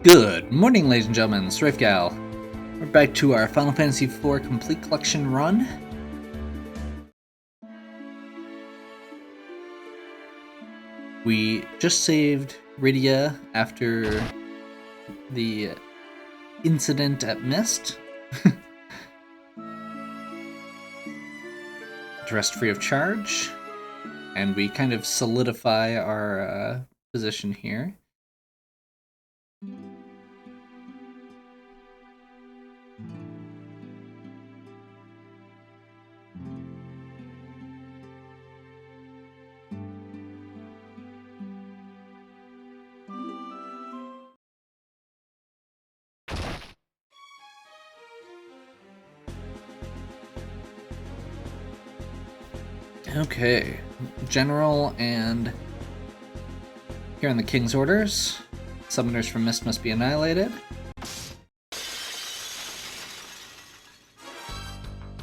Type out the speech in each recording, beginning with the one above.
Good morning, ladies and gentlemen, Strafe Gal. We're back to our Final Fantasy IV Complete Collection run. We just saved Rydia after the incident at Mist. Dressed free of charge. And we kind of solidify our position here. Okay, General and here in the King's orders, summoners from Mist must be annihilated.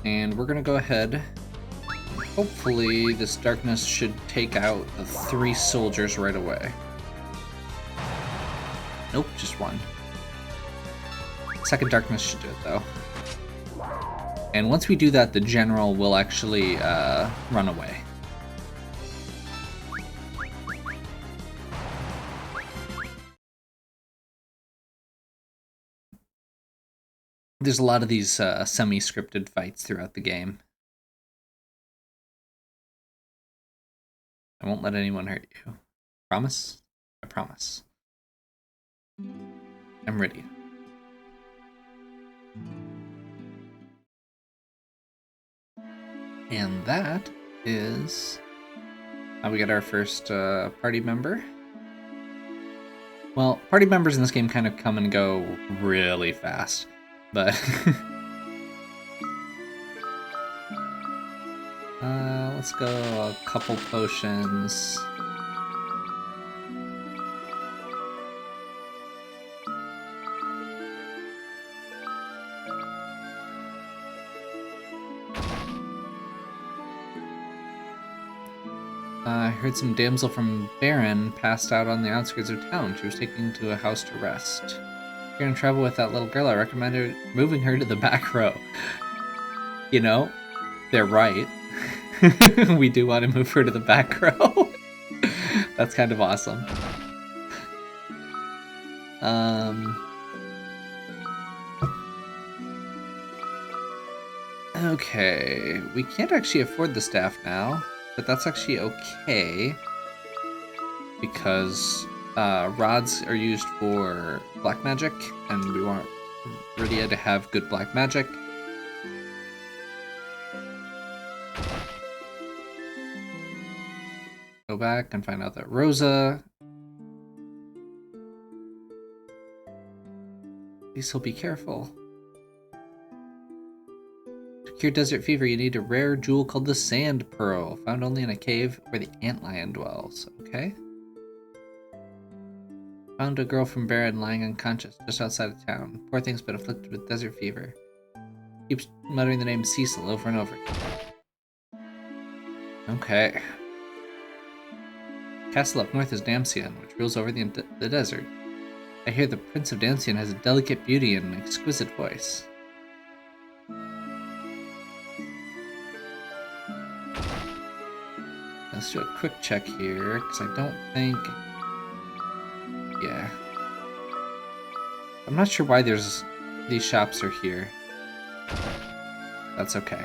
And we're gonna go ahead. Hopefully this darkness should take out the 3 soldiers right away. Nope, just 1. Second darkness should do it though. And once we do that, the general will actually run away. There's a lot of these semi-scripted fights throughout the game. I won't let anyone hurt you. Promise? I promise. I'm ready. And that is how we get our first party member. Well, party members in this game kind of come and go really fast, but let's go a couple potions. I heard some damsel from Baron passed out on the outskirts of town. She was taken to a house to rest. If you're gonna travel with that little girl, I recommend moving her to the back row. You know, they're right. We do want to move her to the back row. That's kind of awesome. Okay, we can't actually afford the staff now. But that's actually okay, because rods are used for black magic, and we want Rydia to have good black magic. Go back and find out that Rosa... Please be careful. To cure desert fever, you need a rare jewel called the Sand Pearl, found only in a cave where the antlion dwells. Okay. Found a girl from Baron lying unconscious just outside of town. Poor thing's been afflicted with desert fever. Keeps muttering the name Cecil over and over again. Okay. Castle up north is Damcyan, which rules over the desert. I hear the Prince of Damcyan has a delicate beauty and an exquisite voice. Let's do a quick check here, because I don't think... Yeah. I'm not sure why these shops are here. That's okay.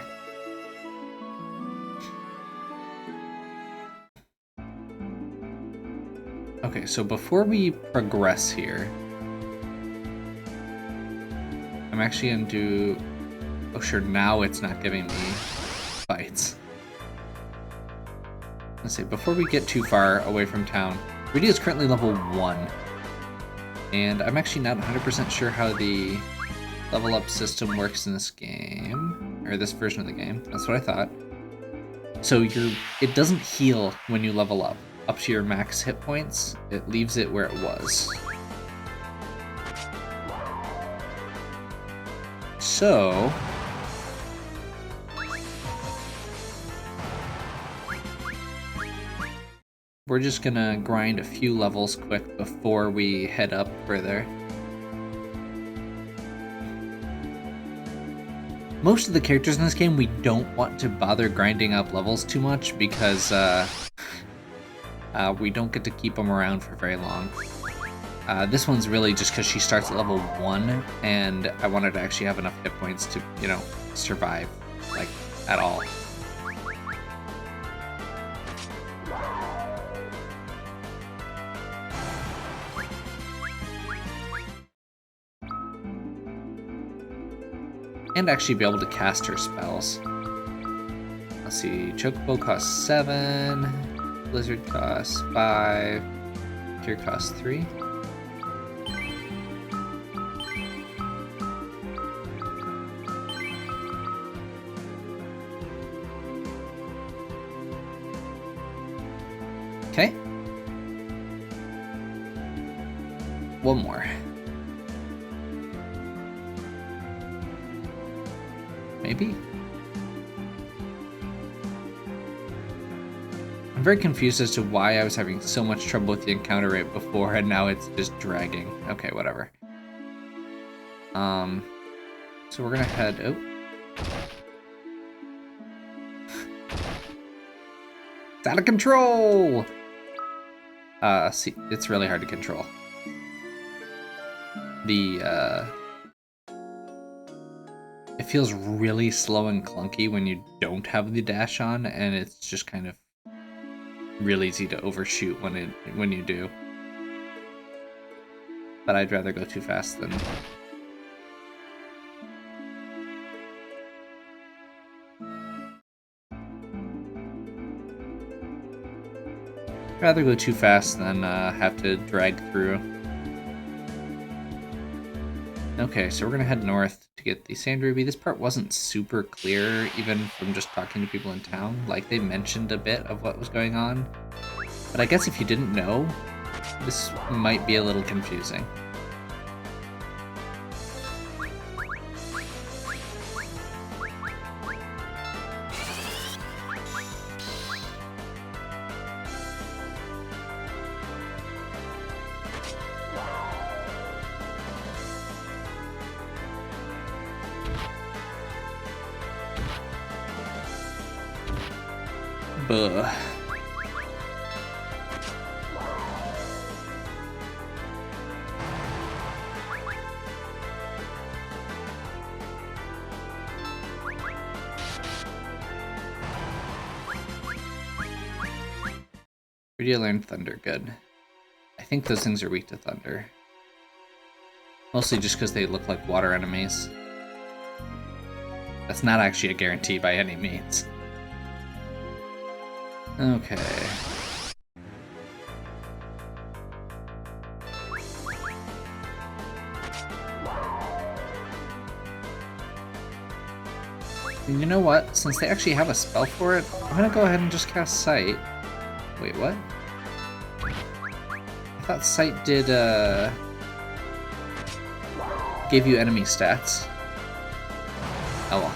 Okay, so before we progress here, I'm actually going to do... Oh sure, now it's not giving me fights. Let's see, before we get too far away from town, Rydia is currently level 1. And I'm actually not 100% sure how the level up system works in this game, or this version of the game. That's what I thought. So it doesn't heal when you level up to your max hit points. It leaves it where it was. So we're just gonna grind a few levels quick before we head up further. most of the characters in this game, we don't want to bother grinding up levels too much because we don't get to keep them around for very long. This one's really just because she starts at level 1, and I wanted to actually have enough hit points to, you know, survive, like, at all. And actually be able to cast her spells. Let's see, Chocobo costs 7, Blizzard costs 5, Cure costs 3. Okay. One more. Maybe? I'm very confused as to why I was having so much trouble with the encounter rate before, and now it's just dragging. Okay, whatever. So we're gonna head... Oh. It's out of control! See, it's really hard to control. It feels really slow and clunky when you don't have the dash on, and it's just kind of real easy to overshoot when you do. But I'd rather go too fast than... rather go too fast than have to drag through. Okay, so we're gonna head north to get the Sand Ruby. This part wasn't super clear, even from just talking to people in town. Like, they mentioned a bit of what was going on. But I guess if you didn't know, this might be a little confusing. Buh. Where do you learn Thunder? Good. I think those things are weak to Thunder. Mostly just because they look like water enemies. That's not actually a guarantee by any means. Okay. You know what? Since they actually have a spell for it, I'm gonna go ahead and just cast Sight. Wait, what? I thought Sight did, gave you enemy stats. Oh well.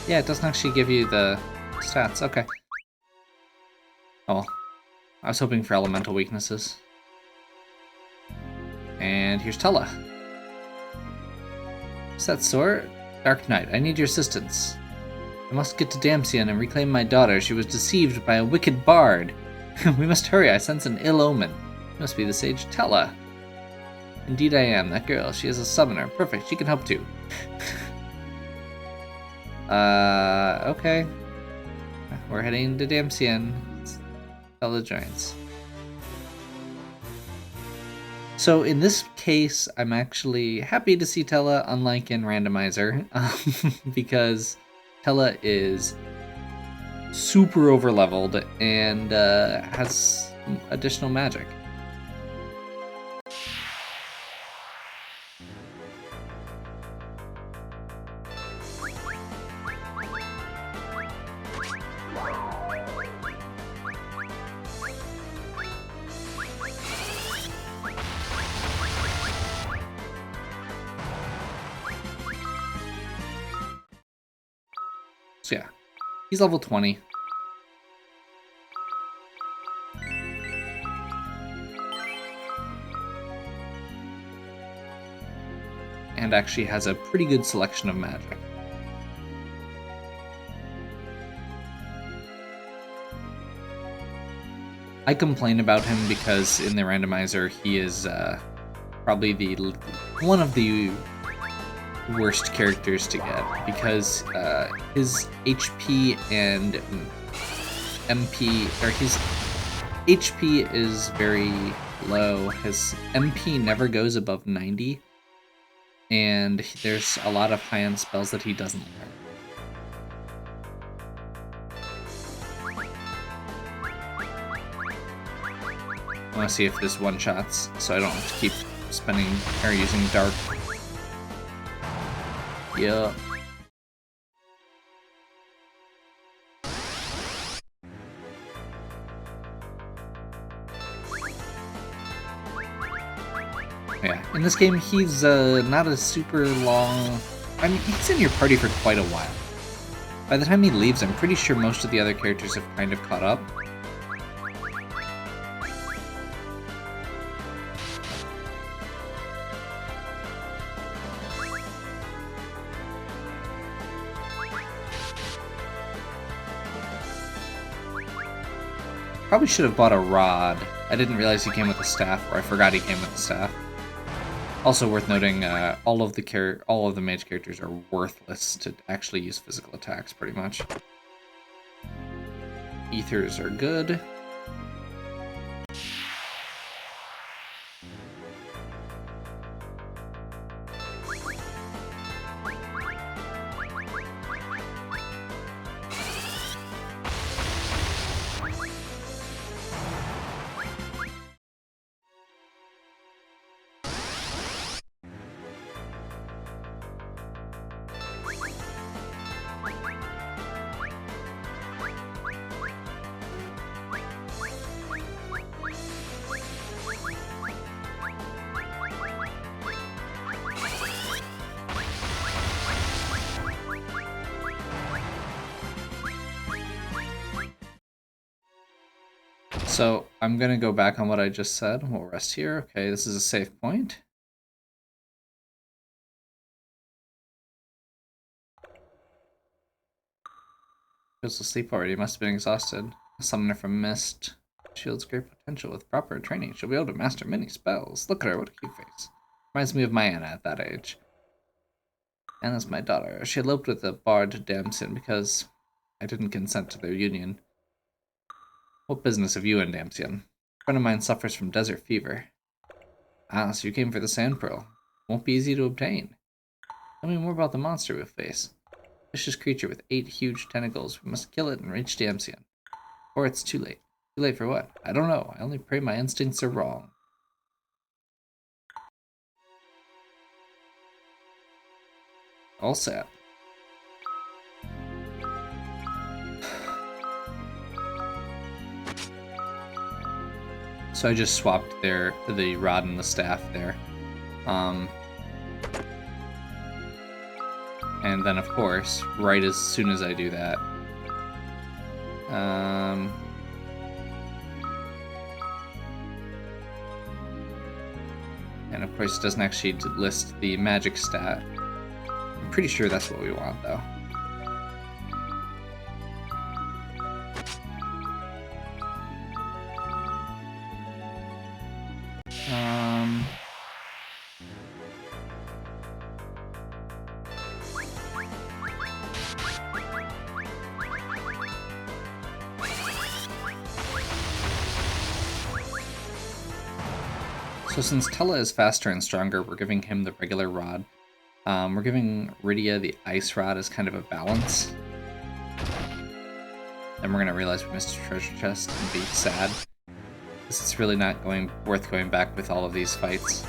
Yeah, it doesn't actually give you the stats. Okay. Oh well. I was hoping for elemental weaknesses. And here's Tella. What's that sword? Dark Knight, I need your assistance. I must get to Damcyan and reclaim my daughter. She was deceived by a wicked bard. We must hurry, I sense an ill omen. It must be the sage Tella. Indeed I am, that girl. She is a summoner. Perfect, she can help too. Okay. We're heading to Damcyan. Tell the giants. So in this case, I'm actually happy to see Tella, unlike in Randomizer, because Tella is super overleveled and has additional magic. So yeah, he's level 20. And actually has a pretty good selection of magic. I complain about him because in the randomizer he is probably one of the worst characters to get because his HP and MP, or his HP is very low. His MP never goes above 90, and there's a lot of high-end spells that he doesn't learn. I want to see if this one-shots, so I don't have to keep spending or using Dark. Yeah. Yeah, in this game, he's not a super long... I mean, he's in your party for quite a while. By the time he leaves, I'm pretty sure most of the other characters have kind of caught up. Probably should have bought a rod. I didn't realize he came with a staff, or I forgot he came with a staff. Also worth noting, all of the mage characters are worthless to actually use physical attacks, pretty much. Ethers are good. So I'm gonna go back on what I just said. We'll rest here. Okay, this is a safe point. Feels asleep already. Must have been exhausted. A summoner from Mist. Shield's great potential. With proper training, she'll be able to master many spells. Look at her, what a cute face. Reminds me of my Anna at that age. Anna's my daughter. She eloped with the bard Damcyan because I didn't consent to their union. What business have you in Damcyan? A friend of mine suffers from desert fever. Ah, so you came for the sand pearl. Won't be easy to obtain. Tell me more about the monster we face. Vicious creature with 8 huge tentacles. We must kill it and reach Damcyan. Or it's too late. Too late for what? I don't know. I only pray my instincts are wrong. All set. So I just swapped the rod and the staff there. And then, of course, right as soon as I do that, and of course it doesn't actually list the magic stat. I'm pretty sure that's what we want, though. So since Tella is faster and stronger, we're giving him the regular rod. We're giving Rydia the ice rod as kind of a balance. Then we're going to realize we missed a treasure chest and be sad. Because it's really not worth going back with all of these fights.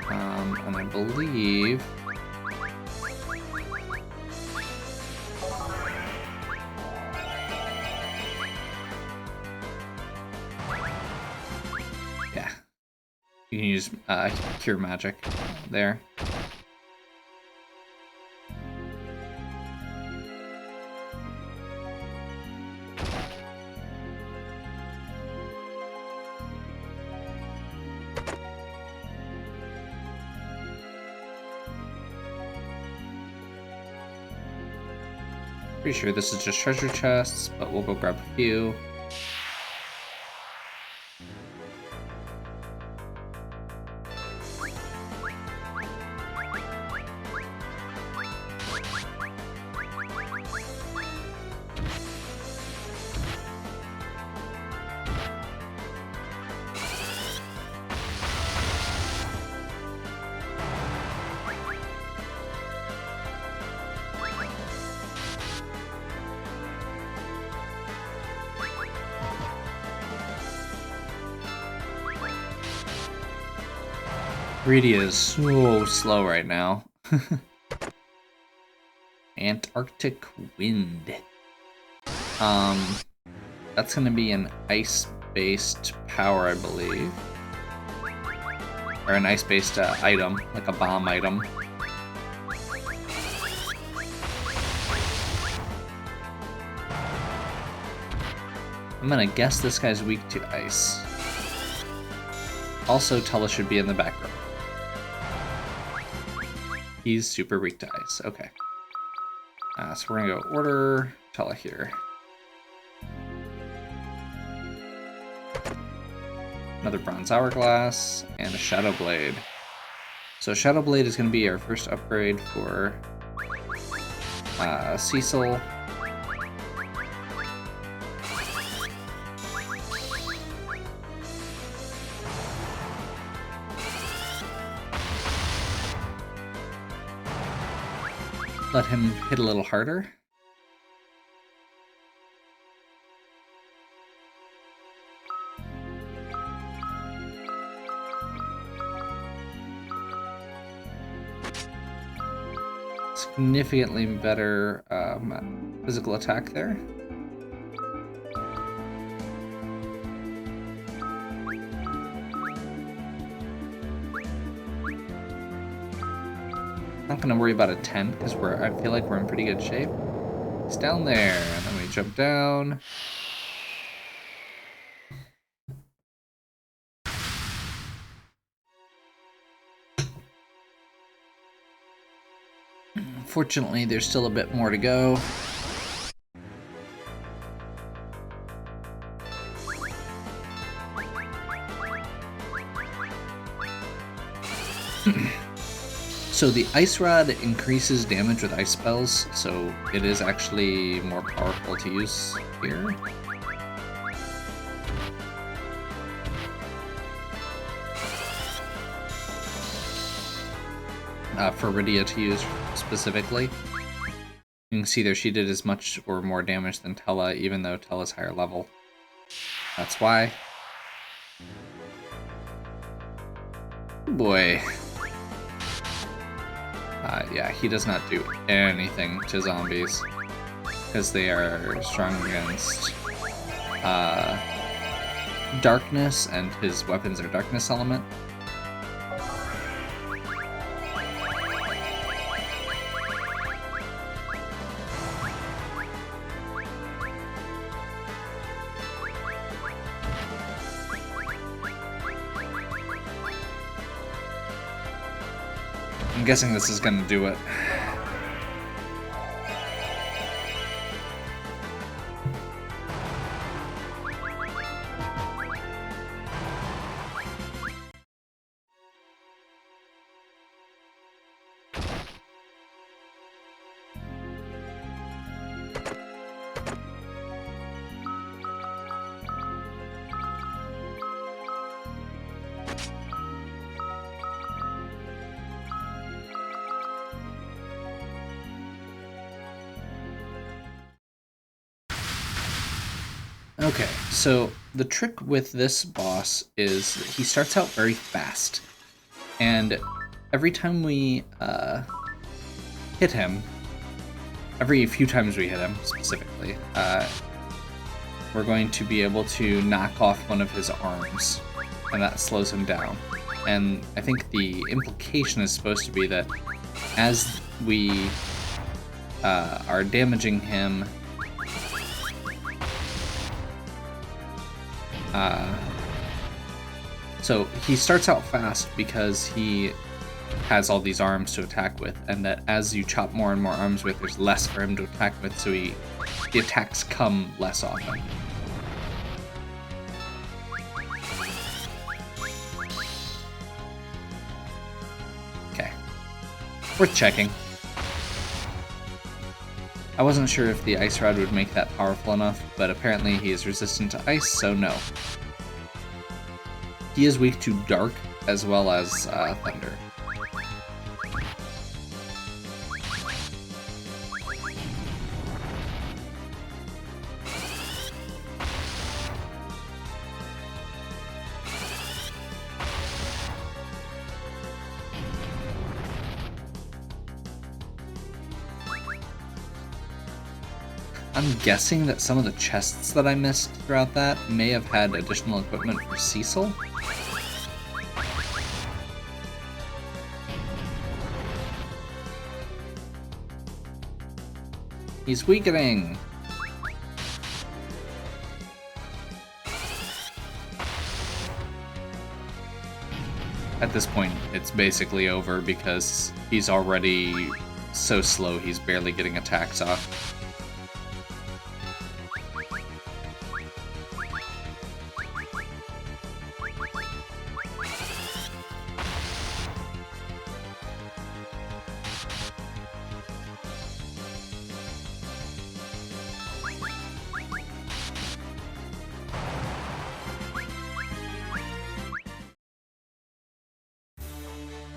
And I believe... You can use Cure Magic there. Pretty sure this is just treasure chests, but we'll go grab a few. Greedy is so slow right now. Antarctic wind. That's gonna be an ice-based power, I believe. Or an ice-based item, like a bomb item. I'm gonna guess this guy's weak to ice. Also, Tella should be in the back row. He's super weak to ice. Okay. So we're gonna go order Tella here. Another bronze hourglass and a shadow blade. So shadow blade is gonna be our first upgrade for Cecil. Let him hit a little harder. Significantly better physical attack there. Not gonna worry about a 10 because I feel like we're in pretty good shape. It's down there, and then we jump down. Fortunately, there's still a bit more to go. So the Ice Rod increases damage with ice spells, so it is actually more powerful to use here. For Rydia to use specifically. You can see there she did as much or more damage than Tella, even though Tella's higher level. That's why. Boy. Yeah, he does not do anything to zombies because they are strong against darkness, and his weapons are darkness element. I'm guessing this is gonna do it. Okay, so the trick with this boss is that he starts out very fast, and every time we hit him, every few times we hit him specifically, we're going to be able to knock off one of his arms, and that slows him down. And I think the implication is supposed to be that as we are damaging him, so he starts out fast because he has all these arms to attack with, and that as you chop more and more arms with, there's less for him to attack with, so the attacks come less often. Okay. Worth checking. I wasn't sure if the ice rod would make that powerful enough, but apparently he is resistant to ice, so no. He is weak to dark as well as thunder. I'm guessing that some of the chests that I missed throughout that may have had additional equipment for Cecil. He's weakening! At this point, it's basically over because he's already so slow he's barely getting attacks off.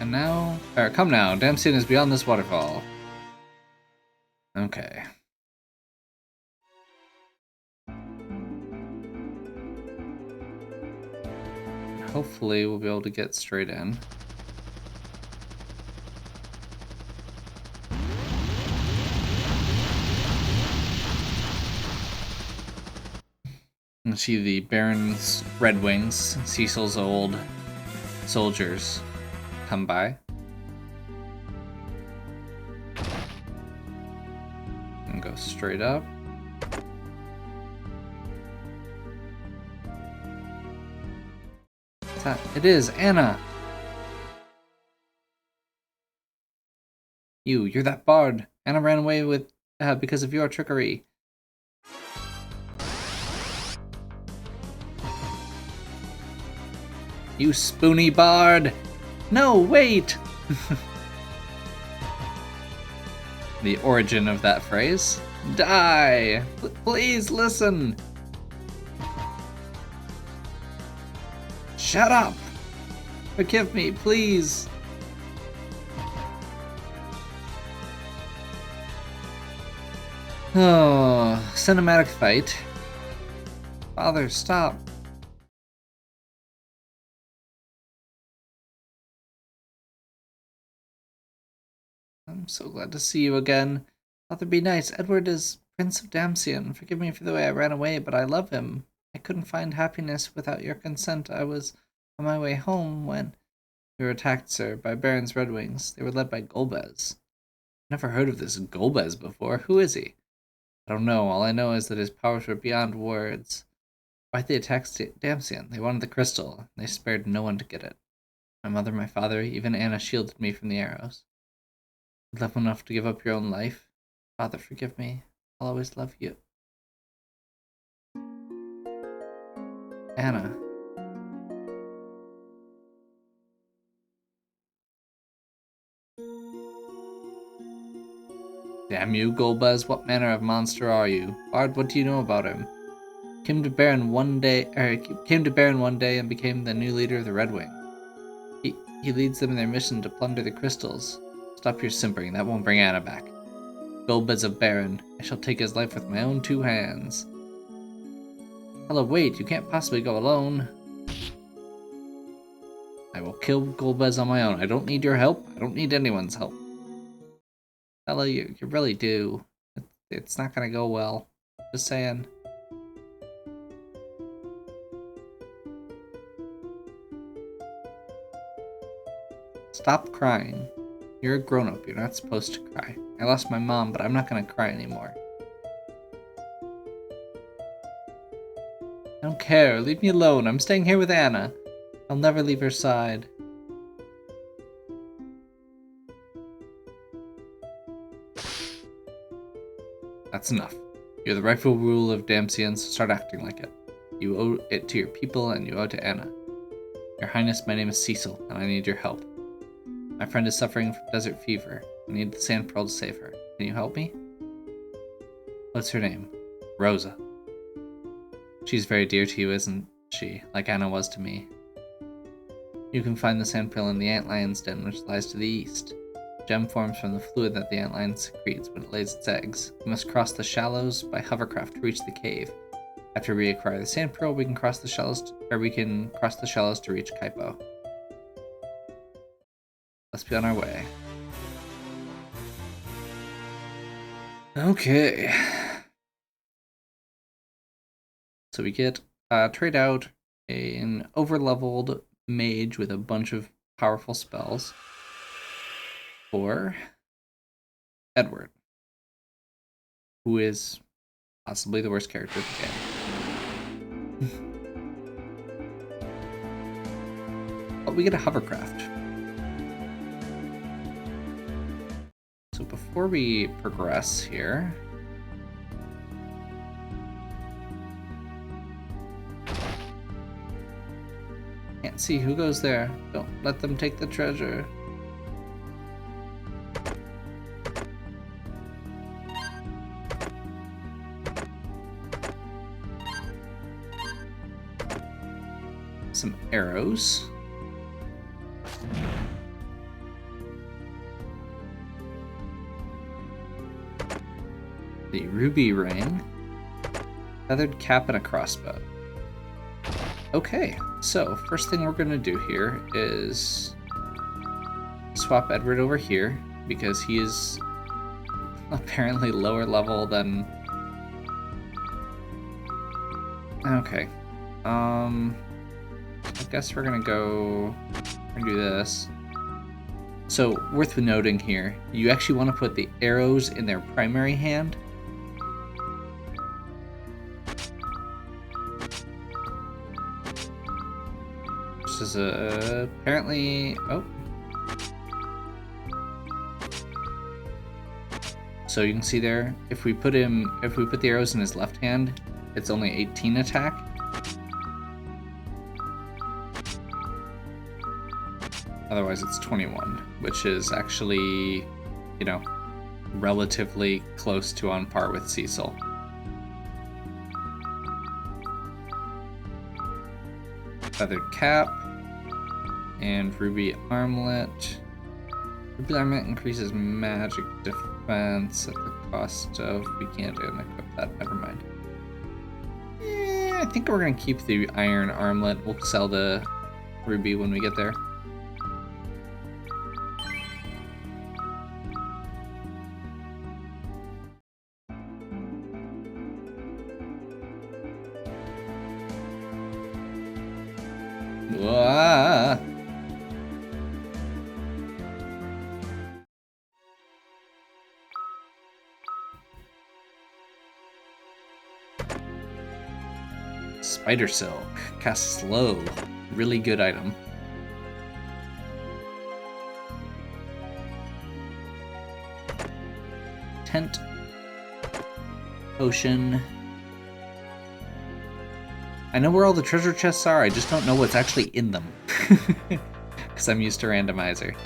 And now, come now, Damcyan is beyond this waterfall. Okay. Hopefully we'll be able to get straight in. And see the Baron's Red Wings, Cecil's old soldiers, come by. And go straight up. It is Anna! You're that bard. Anna ran away with because of your trickery. You spoony bard! No, wait! The origin of that phrase. Die! Please listen! Shut up! Forgive me, please! Oh, cinematic fight. Father, stop. I'm so glad to see you again. Father, be nice. Edward is Prince of Damcyan. Forgive me for the way I ran away, but I love him. I couldn't find happiness without your consent. I was on my way home when we were attacked, sir, by Baron's Red Wings. They were led by Golbez. Never heard of this Golbez before. Who is he? I don't know. All I know is that his powers were beyond words. Why'd they attack Damcyan? They wanted the crystal, and they spared no one to get it. My mother, my father, even Anna shielded me from the arrows. You love enough to give up your own life? Father, forgive me. I'll always love you. Anna. Damn you, Golbez, what manner of monster are you? Bard, what do you know about him? Came to Baron one day and became the new leader of the Red Wing. He leads them in their mission to plunder the crystals. Stop your simpering, that won't bring Anna back. Golbez of Baron, I shall take his life with my own 2 hands. Hello, wait, you can't possibly go alone. I will kill Golbez on my own. I don't need your help. I don't need anyone's help. Hello, you really do. It's not gonna go well. Just saying. Stop crying. You're a grown-up. You're not supposed to cry. I lost my mom, but I'm not gonna cry anymore. I don't care. Leave me alone. I'm staying here with Anna. I'll never leave her side. That's enough. You're the rightful ruler of Damcyan, so start acting like it. You owe it to your people, and you owe it to Anna. Your Highness, my name is Cecil, and I need your help. My friend is suffering from desert fever. I need the sand pearl to save her. Can you help me? What's her name? Rosa. She's very dear to you, isn't she? Like Anna was to me. You can find the sand pearl in the antlion's den, which lies to the east. The gem forms from the fluid that the antlion secretes when it lays its eggs. You must cross the shallows by hovercraft to reach the cave. After we acquire the sand pearl, we can cross the shallows to reach Kaipo. Let's be on our way. Okay. So we get trade out an overleveled mage with a bunch of powerful spells for Edward, who is possibly the worst character of the game. But we get a hovercraft. So before we progress here, can't see who goes there. Don't let them take the treasure. Some arrows. The ruby ring. Feathered cap and a crossbow. Okay, so first thing we're gonna do here is swap Edward over here because he is apparently lower level than... Okay. I guess we're gonna go and do this. So, worth noting here, you actually want to put the arrows in their primary hand. This is apparently... Oh. So you can see there, if we put the arrows in his left hand, it's only 18 attack. Otherwise it's 21, which is actually, you know, relatively close to on par with Cecil. Feathered cap and ruby armlet. Ruby armlet increases magic defense at the cost of... We can't unequip that, never mind. I think we're gonna keep the iron armlet. We'll sell the ruby when we get there. Wah. Spider silk. Cast slow. Really good item. Tent. Potion. I know where all the treasure chests are, I just don't know what's actually in them. Because I'm used to randomizer.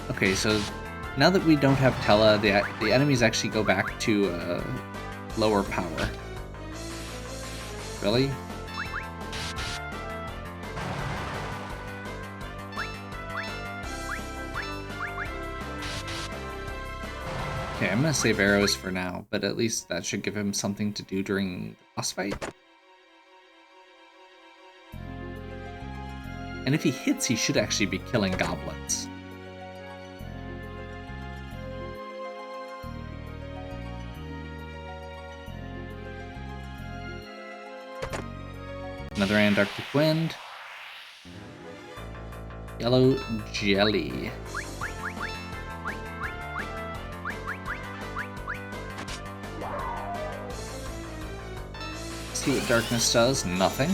Okay, so now that we don't have Tella, the enemies actually go back to lower power. Really? Okay, I'm gonna save arrows for now, but at least that should give him something to do during the boss fight. And if he hits, he should actually be killing goblins. Another Antarctic Wind. Yellow Jelly. See what darkness does? Nothing.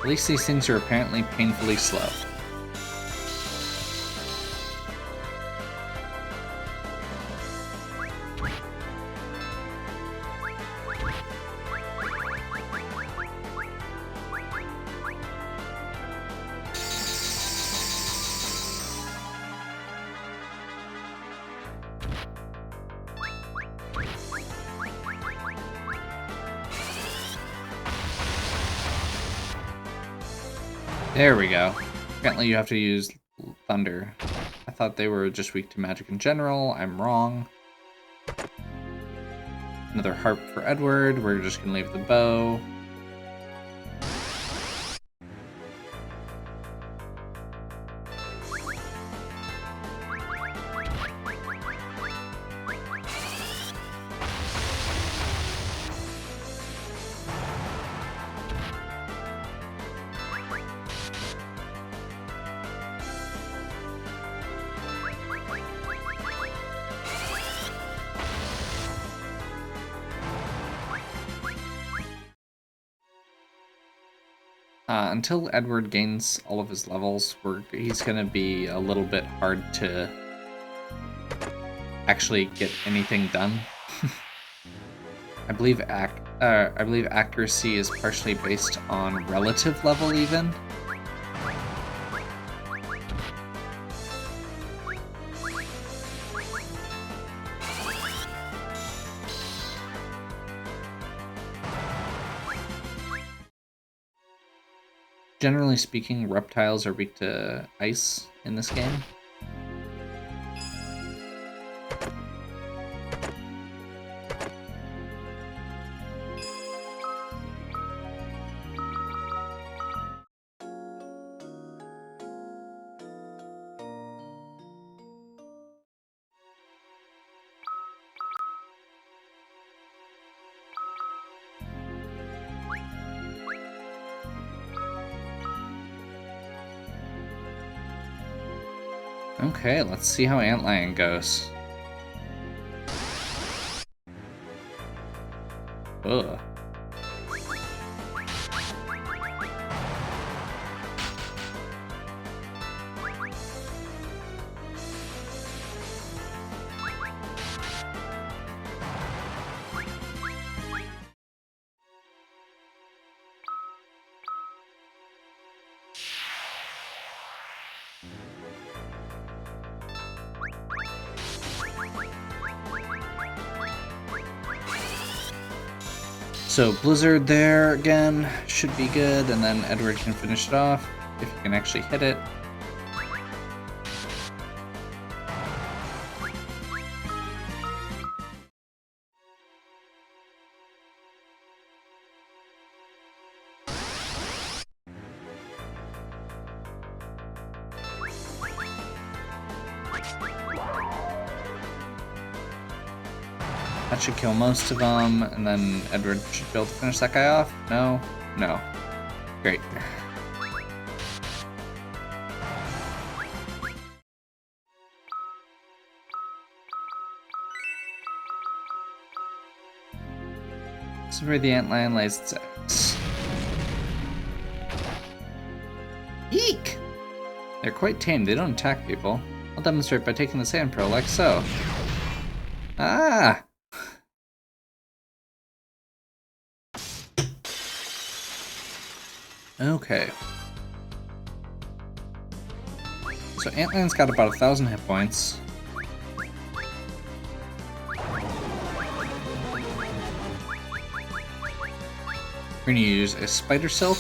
At least these things are apparently painfully slow. There we go. Apparently you have to use thunder. I thought they were just weak to magic in general. I'm wrong. Another harp for Edward. We're just gonna leave the bow. Until Edward gains all of his levels, he's going to be a little bit hard to actually get anything done. I believe accuracy is partially based on relative level even. Generally speaking, reptiles are weak to ice in this game. Okay, let's see how Antlion goes. Ugh. So Blizzard there again should be good, and then Edward can finish it off if he can actually hit it. That should kill most of them, and then Edward should be able to finish that guy off. No? No. Great. This is where the antlion lays its eggs. Eek! They're quite tame, they don't attack people. I'll demonstrate by taking the sand pearl like so. Ah! Okay. So Antlion's got about 1,000 hit points. We're gonna use a spider silk.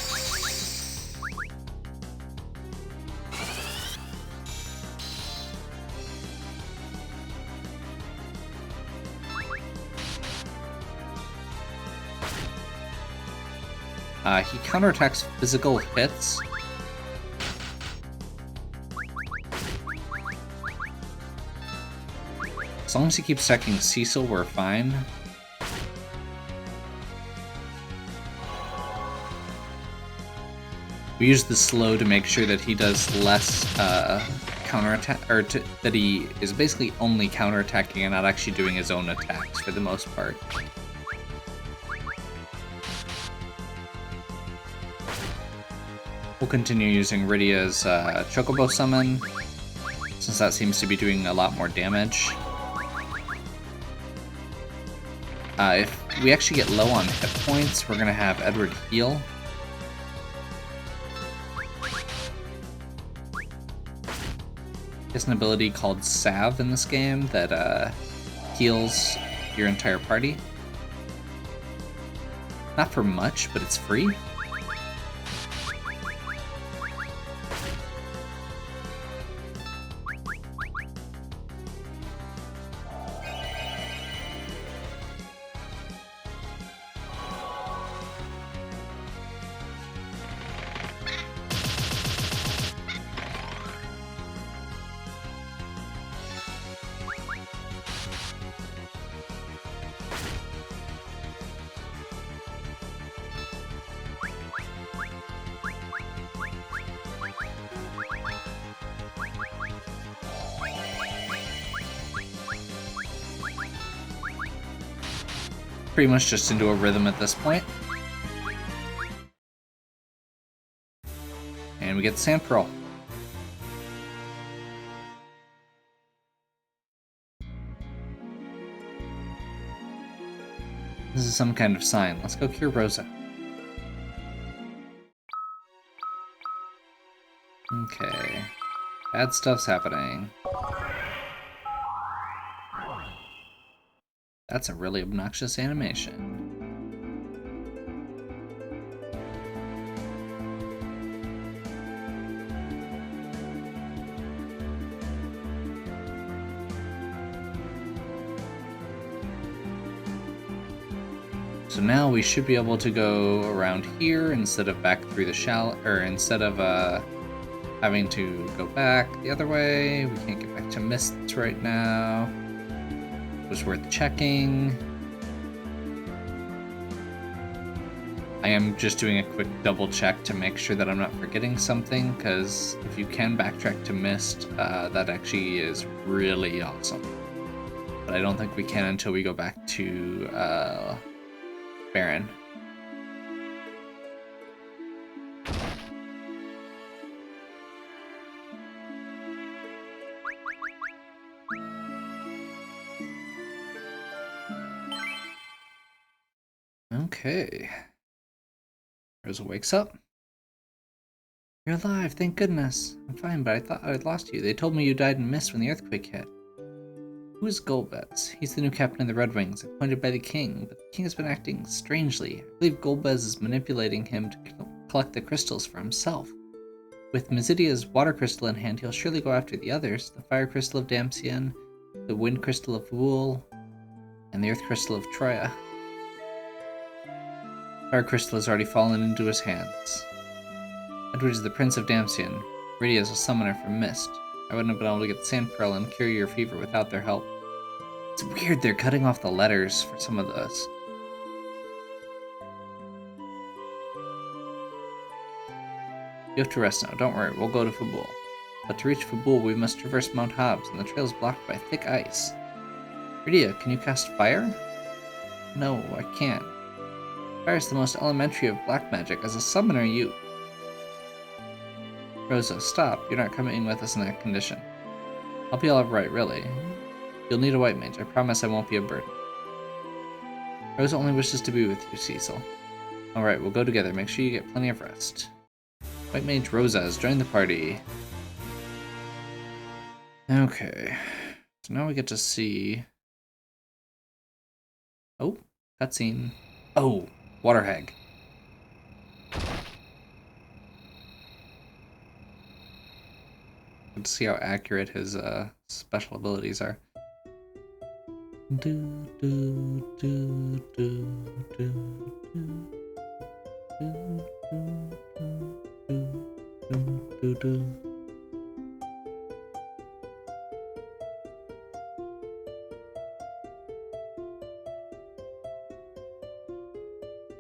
He counterattacks physical hits. As long as he keeps stacking Cecil, we're fine. We use the slow to make sure that he does less counterattack, or that he is basically only counterattacking and not actually doing his own attacks for the most part. We'll continue using Rydia's Chocobo summon, since that seems to be doing a lot more damage. If we actually get low on hit points, we're going to have Edward heal. There's an ability called Salve in this game that heals your entire party. Not for much, but it's free. Pretty much just into a rhythm at this point. And we get the Sand Pearl. This is some kind of sign. Let's go cure Rosa. Okay. Bad stuff's happening. That's a really obnoxious animation. So now we should be able to go around here instead of back through the shell, or instead of having to go back the other way. We can't get back to Mists right now. It was worth checking. I am just doing a quick double check to make sure that I'm not forgetting something, because if you can backtrack to Mist, that actually is really awesome. But I don't think we can until we go back to Baron. Okay. Rosa wakes up. You're alive, thank goodness. I'm fine, but I thought I'd lost you. They told me you died in Mist when the earthquake hit. Who is Golbez? He's the new captain of the Red Wings, appointed by the king, but the king has been acting strangely. I believe Golbez is manipulating him to collect the crystals for himself. With Mizidia's water crystal in hand, he'll surely go after the others, the fire crystal of Damcyan, the wind crystal of Wool, and the earth crystal of Troya. Fire crystal has already fallen into his hands. Edward is the prince of Damcyan. Rydia is a summoner from Mist. I wouldn't have been able to get the Sand Pearl and cure your fever without their help. It's weird they're cutting off the letters for some of those. You have to rest now, don't worry, we'll go to Fabul. But to reach Fabul, we must traverse Mount Hobbs, and the trail is blocked by thick ice. Rydia, can you cast fire? No, I can't. Fire is the most elementary of black magic. As a summoner, you... Rosa, stop. You're not coming with us in that condition. I'll be alright, really. You'll need a white mage. I promise I won't be a burden. Rosa only wishes to be with you, Cecil. Alright, we'll go together. Make sure you get plenty of rest. White mage Rosa has joined the party. Okay. So now we get to see... Oh, cutscene. Oh, Water Hag. Let's see how accurate his special abilities are. Do, do, do, do, do, do, do, do, do, do, do.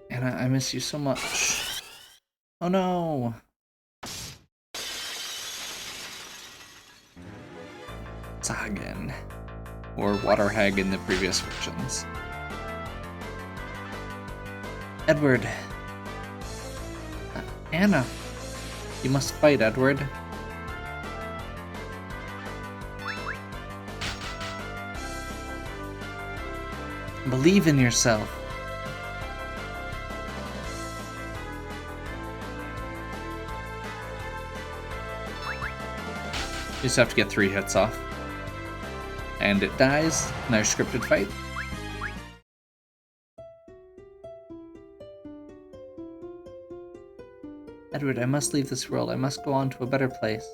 Anna, I miss you so much. Oh no! Sagen, or Water Hag in the previous versions. Edward. Anna. You must fight, Edward. Believe in yourself. You just have to get 3 hits off. And it dies in our scripted fight. Edward, I must leave this world. I must go on to a better place.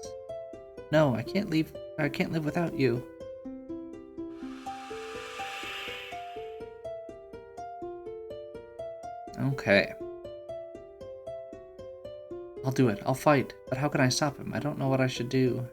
No, I can't leave. I can't live without you. Okay. I'll do it. I'll fight. But how can I stop him? I don't know what I should do.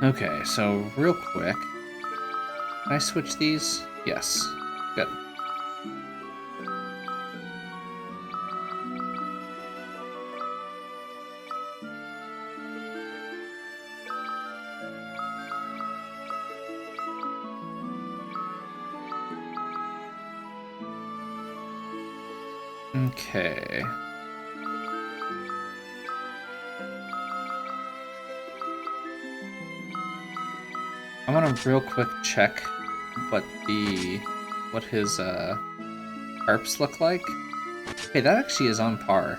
Okay, so real quick. Can I switch these? Yes. Good. Okay. I'm gonna real quick check what his harps look like. Hey, that actually is on par.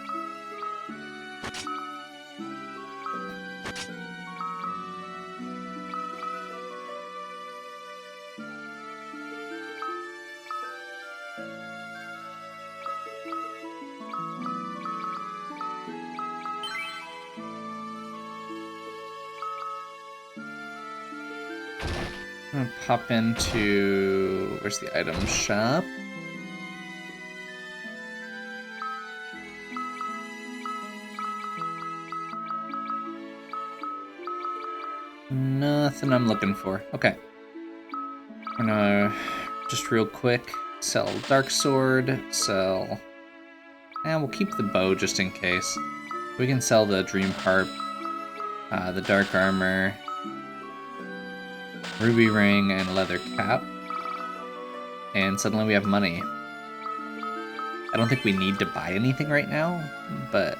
I'm gonna pop into, where's the item shop? Nothing I'm looking for. Okay. I'm gonna just real quick sell Dark Sword, sell, and we'll keep the bow just in case. We can sell the Dream Harp, the Dark Armor, Ruby Ring, and Leather Cap. And suddenly we have money. I don't think we need to buy anything right now, but...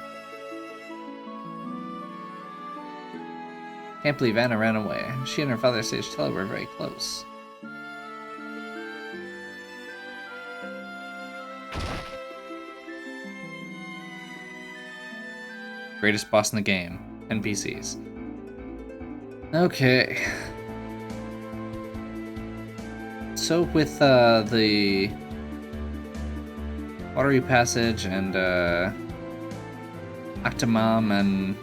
Can't believe Anna ran away. She and her father Sage Teller were very close. Greatest boss in the game. NPCs. Okay. So with the Watery Passage and Octomom and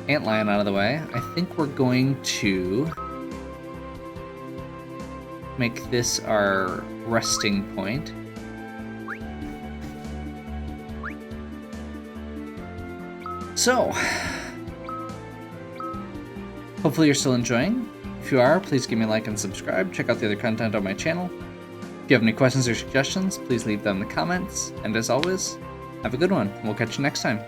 Antlion out of the way, I think we're going to make this our resting point. So, hopefully you're still enjoying. If you are, please give me a like and subscribe. Check out the other content on my channel. If you have any questions or suggestions, please leave them in the comments. And as always, have a good one. We'll catch you next time.